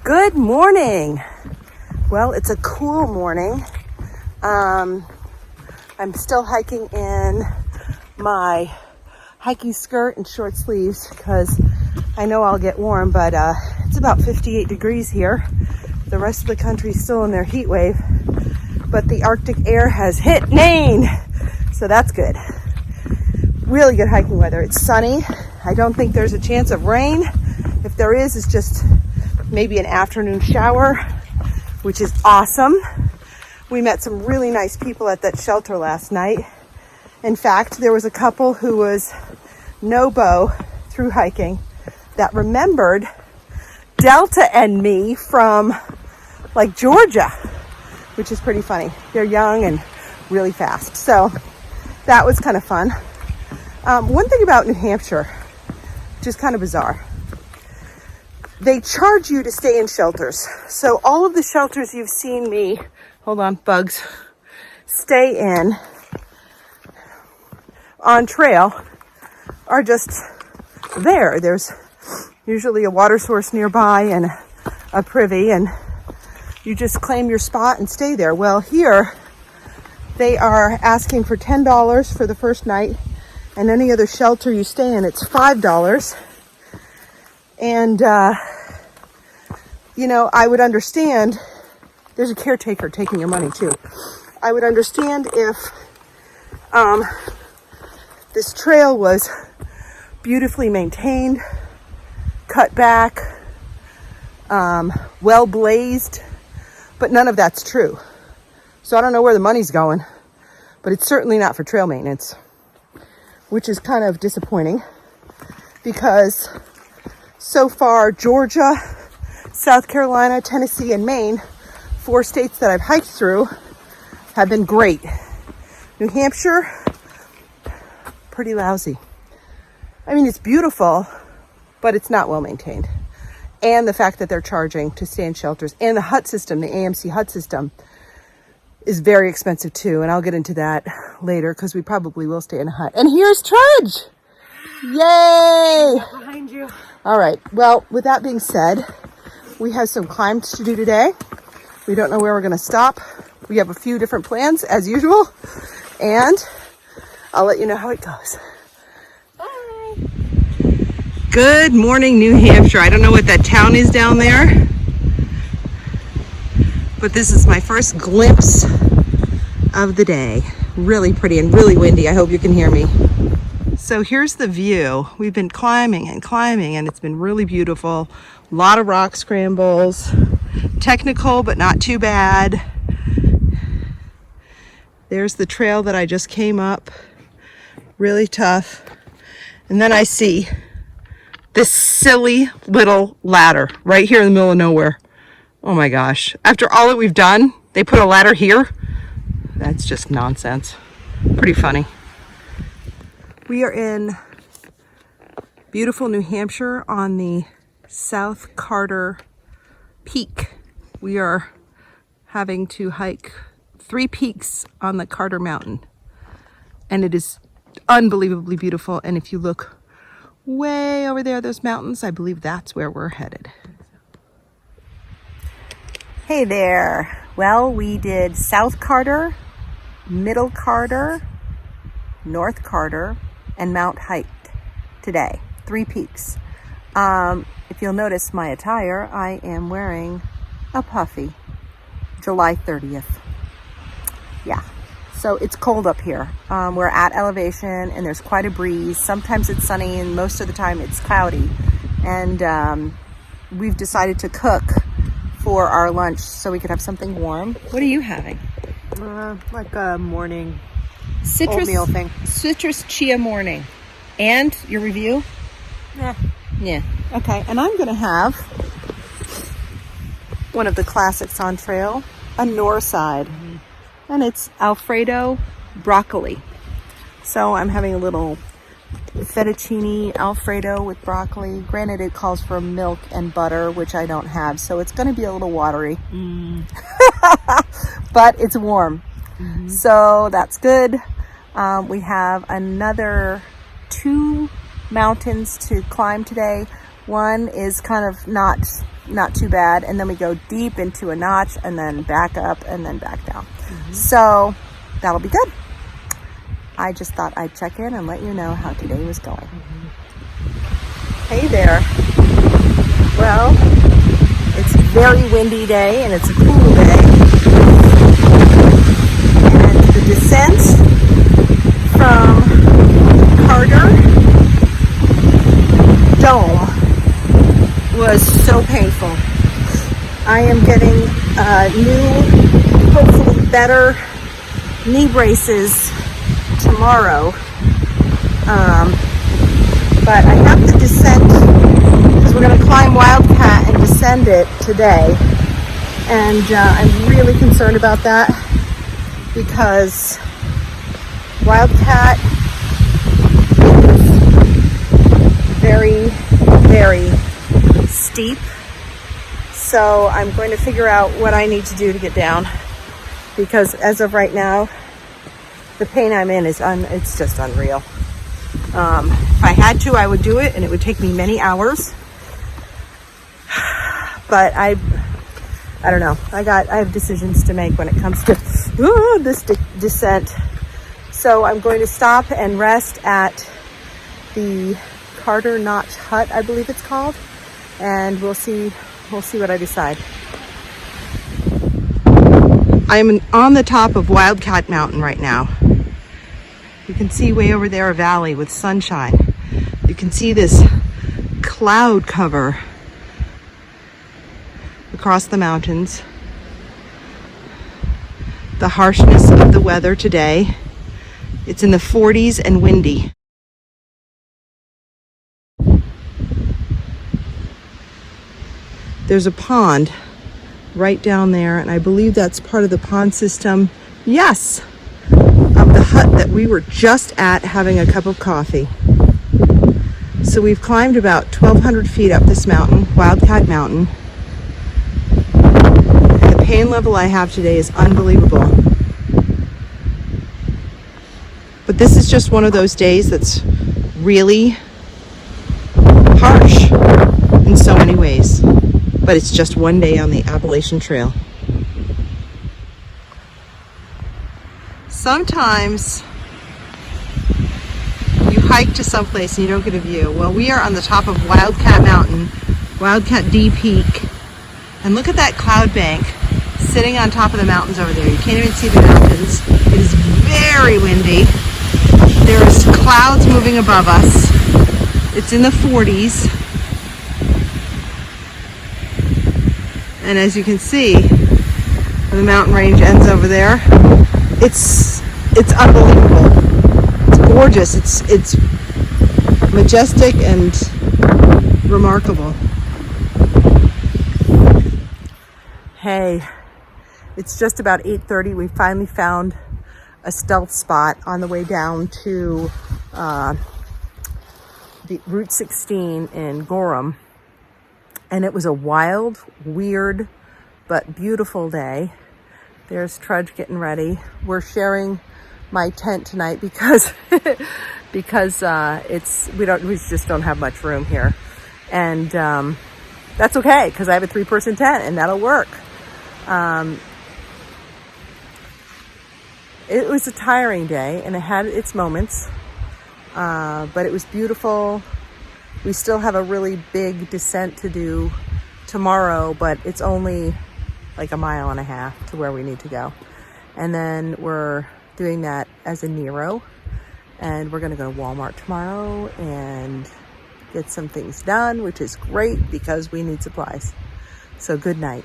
Good morning. Well, it's a cool morning. I'm still hiking in my hiking skirt and short sleeves because I know I'll get warm, but it's about 58 degrees here. The rest of the country is still in their heat wave, but the Arctic air has hit Maine, so that's good. Really good hiking weather. It's sunny. I don't think there's a chance of rain. If there is, it's just maybe an afternoon shower, which is awesome. We met some really nice people at that shelter last night. In fact, there was a couple who was no-bow through hiking that remembered Delta and me from like Georgia, which is pretty funny. They're young and really fast. So that was kind of fun. One thing about New Hampshire, which is kind of bizarre, they charge you to stay in shelters. So all of the shelters you've seen me, hold on, bugs, stay in on trail are just there. There's usually a water source nearby and a privy, and you just claim your spot and stay there. Well, here they are asking for $10 for the first night, and any other shelter you stay in, it's $5. And, I would understand, there's a caretaker taking your money too. I would understand if this trail was beautifully maintained, cut back, well blazed, but none of that's true. So I don't know where the money's going, but it's certainly not for trail maintenance, which is kind of disappointing because so far Georgia, South Carolina, Tennessee, and Maine, 4 states that I've hiked through, have been great. New Hampshire, pretty lousy. I mean, it's beautiful, but it's not well maintained. And the fact that they're charging to stay in shelters, and the hut system, the AMC hut system, is very expensive too. And I'll get into that later because we probably will stay in a hut. And here's Trudge! Yay! Behind you. All right. Well, with that being said, we have some climbs to do today. We don't know where we're going to stop. We have a few different plans as usual, and I'll let you know how it goes. Bye. Good morning, New Hampshire. I don't know what that town is down there, but this is my first glimpse of the day. Really pretty and really windy. I hope you can hear me. So here's the view. We've been climbing and climbing, and it's been really beautiful. A lot of rock scrambles. Technical, but not too bad. There's the trail that I just came up. Really tough. And then I see this silly little ladder right here in the middle of nowhere. Oh my gosh. After all that we've done, they put a ladder here? That's just nonsense. Pretty funny. We are in beautiful New Hampshire on the South Carter Peak. We are having to hike 3 peaks on the Carter Mountain, and it is unbelievably beautiful. And if you look way over there, those mountains, I believe that's where we're headed. Hey there. Well, we did South Carter, Middle Carter, North Carter, and Mount hiked today. 3 peaks. If you'll notice my attire, I am wearing a puffy. July 30th. Yeah. So it's cold up here. We're at elevation and there's quite a breeze. Sometimes it's sunny and most of the time it's cloudy. And we've decided to cook for our lunch so we could have something warm. What are you having? Like a morning Citrus oatmeal thing. Citrus chia morning. And your review? Yeah. Okay, and I'm gonna have one of the classics on trail, a Northside. And it's Alfredo broccoli. So I'm having a little fettuccine Alfredo with broccoli. Granted, it calls for milk and butter, which I don't have, so it's going to be a little watery. But it's warm. So that's good. We have another 2 mountains to climb today. One is kind of not not too bad. And then we go deep into a notch and then back up and then back down. So that'll be good. I just thought I'd check in and let you know how today was going. Hey there. Well, it's a very windy day and it's a cool day. And the descent from Carter Dome was so painful. I am getting new, hopefully better knee braces tomorrow. But I have the descent because we're going to climb Wildcat and descend it today. And I'm really concerned about that because Wildcat is very, very steep. So I'm going to figure out what I need to do to get down, because as of right now, the pain I'm in is it's just unreal. If I had to, I would do it, and it would take me many hours. But I don't know. I have decisions to make when it comes to this descent. So I'm going to stop and rest at the Carter Notch Hut, I believe it's called, and we'll see what I decide. I'm on the top of Wildcat Mountain right now. You can see way over there a valley with sunshine. You can see this cloud cover across the mountains. The harshness of the weather today. It's in the 40s and windy. There's a pond right down there, and I believe that's part of the pond system, yes, of the hut that we were just at having a cup of coffee. So we've climbed about 1,200 feet up this mountain, Wildcat Mountain. And the pain level I have today is unbelievable. But this is just one of those days that's really harsh in so many ways. But it's just one day on the Appalachian Trail. Sometimes you hike to someplace and you don't get a view. Well, we are on the top of Wildcat Mountain, Wildcat D Peak. And look at that cloud bank sitting on top of the mountains over there. You can't even see the mountains. It is very windy. There's clouds moving above us. It's in the 40s. And as you can see, the mountain range ends over there. It's unbelievable. It's gorgeous. It's majestic and remarkable. Hey, it's just about 8:30. We finally found a stealth spot on the way down to the Route 16 in Gorham. And it was a wild, weird, but beautiful day. There's Trudge getting ready. We're sharing my tent tonight because we just don't have much room here. And that's okay, because I have a 3-person tent and that'll work. It was a tiring day and it had its moments, but it was beautiful. We still have a really big descent to do tomorrow, but it's only like 1.5 miles to where we need to go. And then we're doing that as a Nero, and we're gonna go to Walmart tomorrow and get some things done, which is great because we need supplies. So good night.